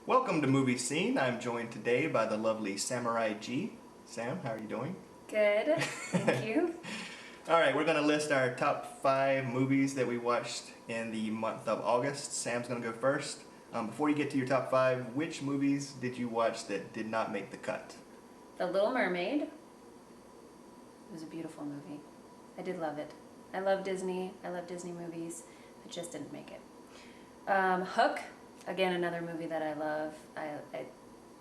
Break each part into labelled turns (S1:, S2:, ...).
S1: Welcome to Movie Scene. I'm joined today by the lovely Samurai G. Sam, how are you doing?
S2: Good, thank you.
S1: Alright, we're going to list our top 5 movies that we watched in the month of August. Sam's going to go first. Before you get to your top 5, which movies did you watch that did not make the cut?
S2: The Little Mermaid. It was a beautiful movie. I did love it. I love Disney. I love Disney movies. It just didn't make it. Hook. Again, another movie that I love.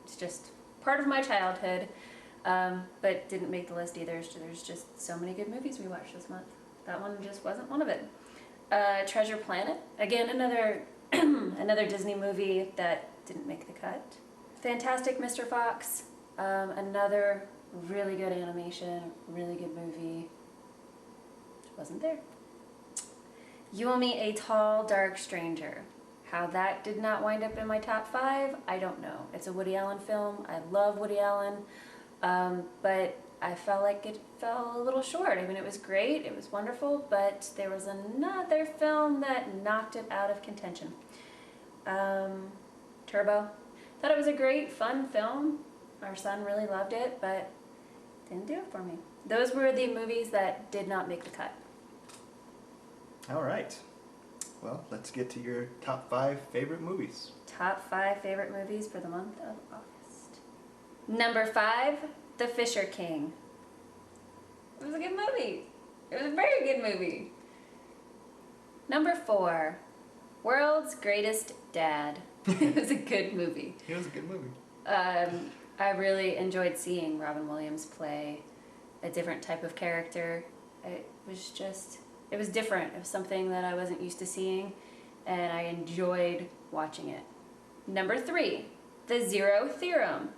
S2: It's just part of my childhood, but didn't make the list either. There's just so many good movies we watched this month. That one just wasn't one of it. Treasure Planet. Again, another another Disney movie that didn't make the cut. Fantastic Mr. Fox. Another really good animation, really good movie. Wasn't there. You and Me, A Tall, Dark Stranger. How that did not wind up in my top 5, I don't know. It's a Woody Allen film. I love Woody Allen, but I felt like it fell a little short. I mean, it was great, it was wonderful, but there was another film that knocked it out of contention. Turbo. Thought it was a great, fun film. Our son really loved it, but didn't do it for me. Those were the movies that did not make the cut.
S1: Alright. Well, let's get to your top 5 favorite movies.
S2: Top 5 favorite movies for the month of August. Number 5, The Fisher King. It was a good movie. It was a very good movie. Number 4, World's Greatest Dad. It was a good movie.
S1: It was a good movie.
S2: I really enjoyed seeing Robin Williams play a different type of character. It was different. It was something that I wasn't used to seeing, and I enjoyed watching it. Number 3, The Zero Theorem.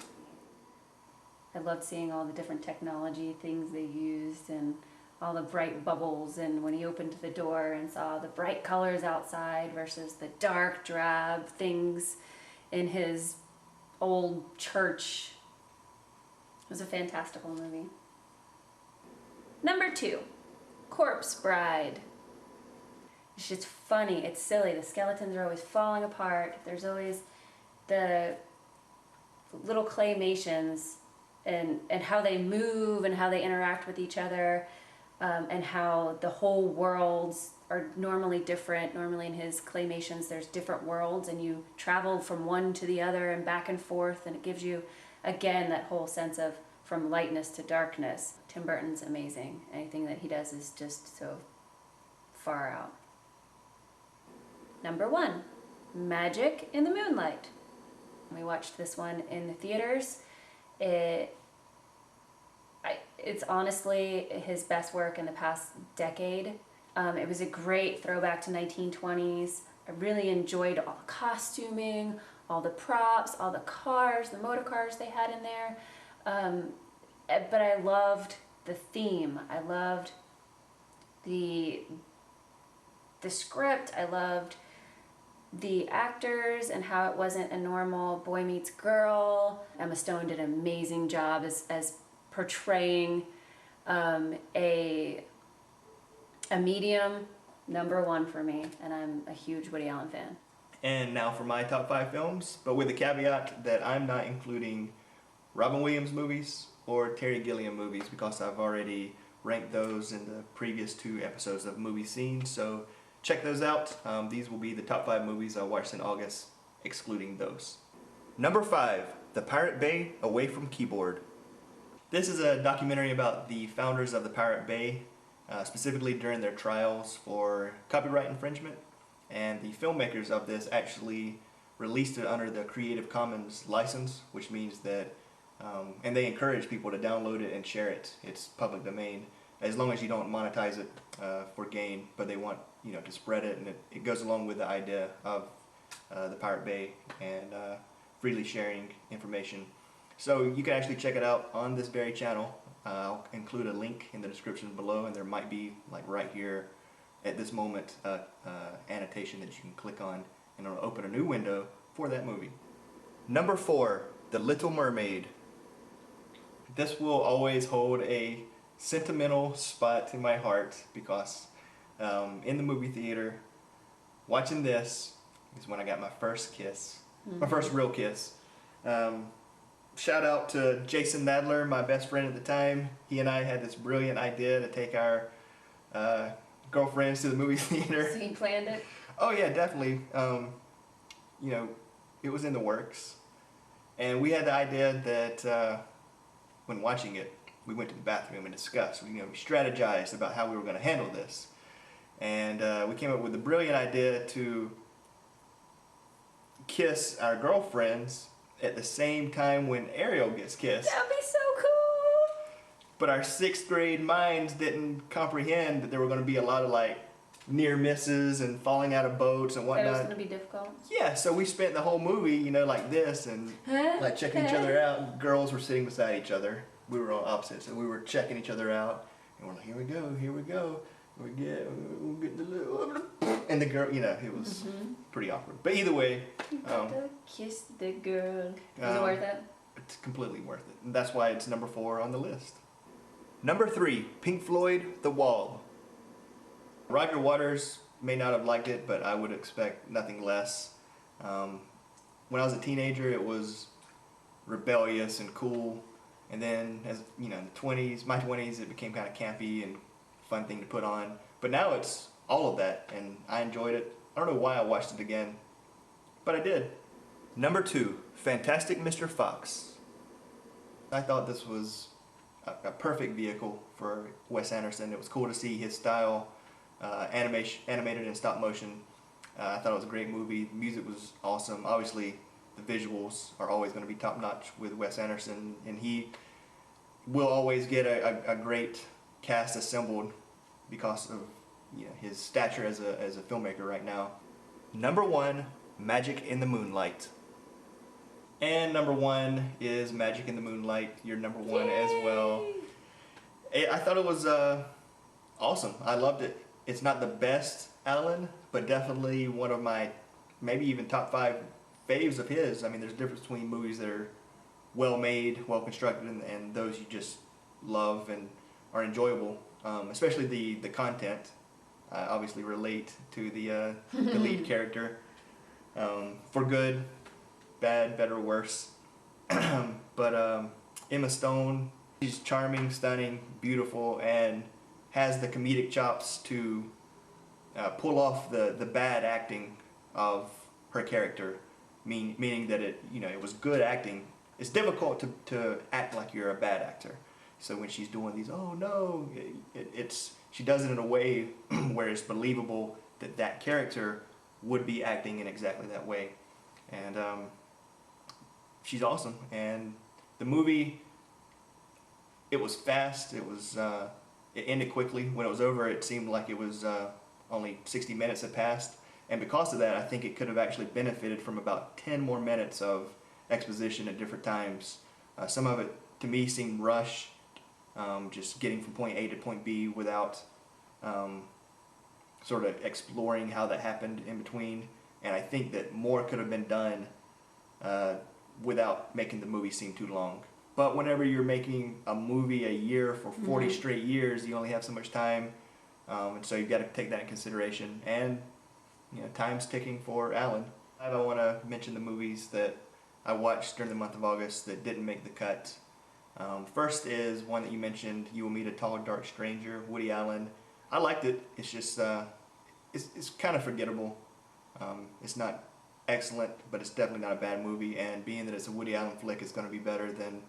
S2: I loved seeing all the different technology things they used and all the bright bubbles, and when he opened the door and saw the bright colors outside versus the dark, drab things in his old church. It was a fantastical movie. Number 2, Corpse Bride. It's just funny, it's silly. The skeletons are always falling apart. There's always the little claymations and how they move and how they interact with each other, and how the whole worlds are normally different. Normally in his claymations there's different worlds and you travel from one to the other and back and forth, and it gives you, again, that whole sense of from lightness to darkness. Tim Burton's amazing. Anything that he does is just so far out. Number 1, Magic in the Moonlight. We watched this one in the theaters. It's honestly his best work in the past decade. It was a great throwback to 1920s. I really enjoyed all the costuming, all the props, all the cars, the motor cars they had in there. But I loved the theme. I loved the script. I loved the actors and how it wasn't a normal boy meets girl. Emma Stone did an amazing job as portraying a medium. Number 1 for me, and I'm a huge Woody Allen fan.
S1: And now for my top 5 films, but with the caveat that I'm not including Robin Williams movies or Terry Gilliam movies because I've already ranked those in the previous 2 episodes of Movie Scene, so check those out. These will be the top 5 movies I watched in August, excluding those. Number 5, The Pirate Bay, Away from Keyboard. This is a documentary about the founders of the Pirate Bay, specifically during their trials for copyright infringement, and the filmmakers of this actually released it under the Creative Commons license, which means that and they encourage people to download it and share it. It's public domain, as long as you don't monetize it for gain, but they want to spread it, and it goes along with the idea of the Pirate Bay and freely sharing information. So you can actually check it out on this very channel. I'll include a link in the description below, and there might be, like right here at this moment, annotation that you can click on, and it'll open a new window for that movie. Number 4, The Little Mermaid. This will always hold a sentimental spot in my heart because in the movie theater, watching this is when I got my first kiss My first real kiss. Shout out to Jason Nadler, my best friend at the time. He and I had this brilliant idea to take our girlfriends to the movie theater.
S2: So you planned it?
S1: Oh yeah, definitely. You know, it was in the works. And we had the idea that when watching it, we went to the bathroom and discussed. We strategized about how we were going to handle this. And we came up with the brilliant idea to kiss our girlfriends at the same time when Ariel gets kissed.
S2: That'd be so cool!
S1: But our 6th grade minds didn't comprehend that there were going to be a lot of like near misses and falling out of boats and whatnot.
S2: That was going to be difficult?
S1: Yeah, so we spent the whole movie, like this and like checking each other out. Girls were sitting beside each other. We were on opposites, and we were checking each other out. And we're like, here we go. We'll get the little... And the girl, it was pretty awkward. But either way...
S2: kiss the girl. Was it worth it?
S1: It's completely worth it. And that's why it's number 4 on the list. Number 3, Pink Floyd, The Wall. Roger Waters may not have liked it, but I would expect nothing less. When I was a teenager, it was rebellious and cool. And then, as in the 20s, my 20s, it became kind of campy and fun thing to put on. But now it's all of that, and I enjoyed it. I don't know why I watched it again, but I did. Number 2, Fantastic Mr. Fox. I thought this was a perfect vehicle for Wes Anderson. It was cool to see his style animated in stop motion. I thought it was a great movie. The music was awesome. Obviously, the visuals are always going to be top notch with Wes Anderson, and he will always get a great cast assembled because of his stature as a filmmaker right now. Number 1, Magic in the Moonlight. And number 1 is Magic in the Moonlight. Your number 1 as well. I thought it was awesome. I loved it. It's not the best Alan, but definitely one of my maybe even top 5 faves of his. I mean, there's a difference between movies that are well made, well constructed, and those you just love and are enjoyable. Especially the content. I obviously relate to the lead character for good, bad, better, worse. But Emma Stone, she's charming, stunning, beautiful, and has the comedic chops to pull off the bad acting of her character, meaning that it was good acting. It's difficult to act like you're a bad actor. So when she's doing these, oh no, she does it in a way where it's believable that character would be acting in exactly that way. And she's awesome. And the movie, it was fast. It ended quickly. When it was over, it seemed like it was only 60 minutes had passed. And because of that, I think it could have actually benefited from about 10 more minutes of exposition at different times. Some of it, to me, seemed rushed. Just getting from point A to point B without sort of exploring how that happened in between. And I think that more could have been done without making the movie seem too long. But whenever you're making a movie a year for 40 straight years, you only have so much time. And so you've got to take that in consideration. And time's ticking for Alan. I want to mention the movies that I watched during the month of August that didn't make the cut. First is one that you mentioned, You Will Meet a Tall, Dark Stranger, Woody Allen. I liked it. It's just, it's kind of forgettable. It's not excellent, but it's definitely not a bad movie. And being that it's a Woody Allen flick, it's going to be better than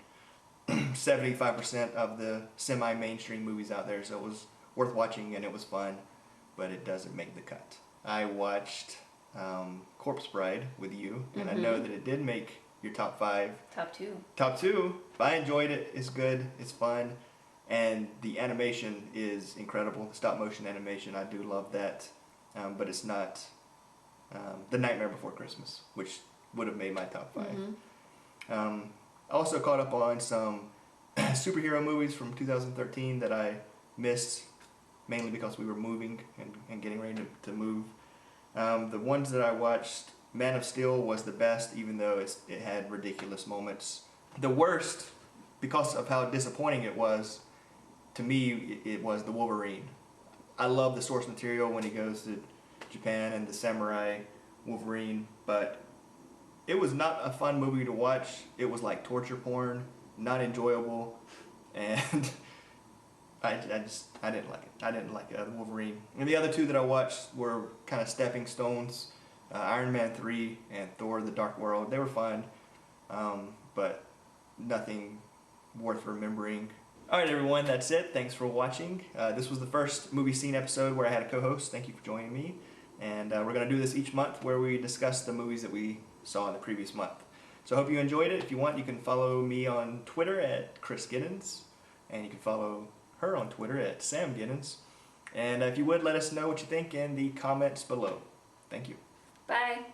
S1: 75% of the semi-mainstream movies out there. So it was worth watching, and it was fun, but it doesn't make the cut. I watched Corpse Bride with you, and I know that it did make your top 5.
S2: Top 2.
S1: Top 2. I enjoyed it. It's good. It's fun. And the animation is incredible. The stop motion animation, I do love that. But it's not The Nightmare Before Christmas, which would have made my top 5. I also caught up on some superhero movies from 2013 that I missed, mainly because we were moving and getting ready to move. The ones that I watched, Man of Steel was the best, even though it had ridiculous moments. The worst, because of how disappointing it was, to me, it was the Wolverine. I love the source material when he goes to Japan and the samurai Wolverine, but it was not a fun movie to watch. It was like torture porn, not enjoyable, and I didn't like it. I didn't like Wolverine. And the other two that I watched were kind of stepping stones. Iron Man 3 and Thor: The Dark World. They were fun, but nothing worth remembering. Alright everyone, that's it. Thanks for watching. This was the first movie scene episode where I had a co-host. Thank you for joining me. And we're going to do this each month where we discuss the movies that we saw in the previous month. So I hope you enjoyed it. If you want, you can follow me on Twitter at Chris Giddens. And you can follow her on Twitter at Sam Giddens. And if you would, let us know what you think in the comments below. Thank you.
S2: Bye.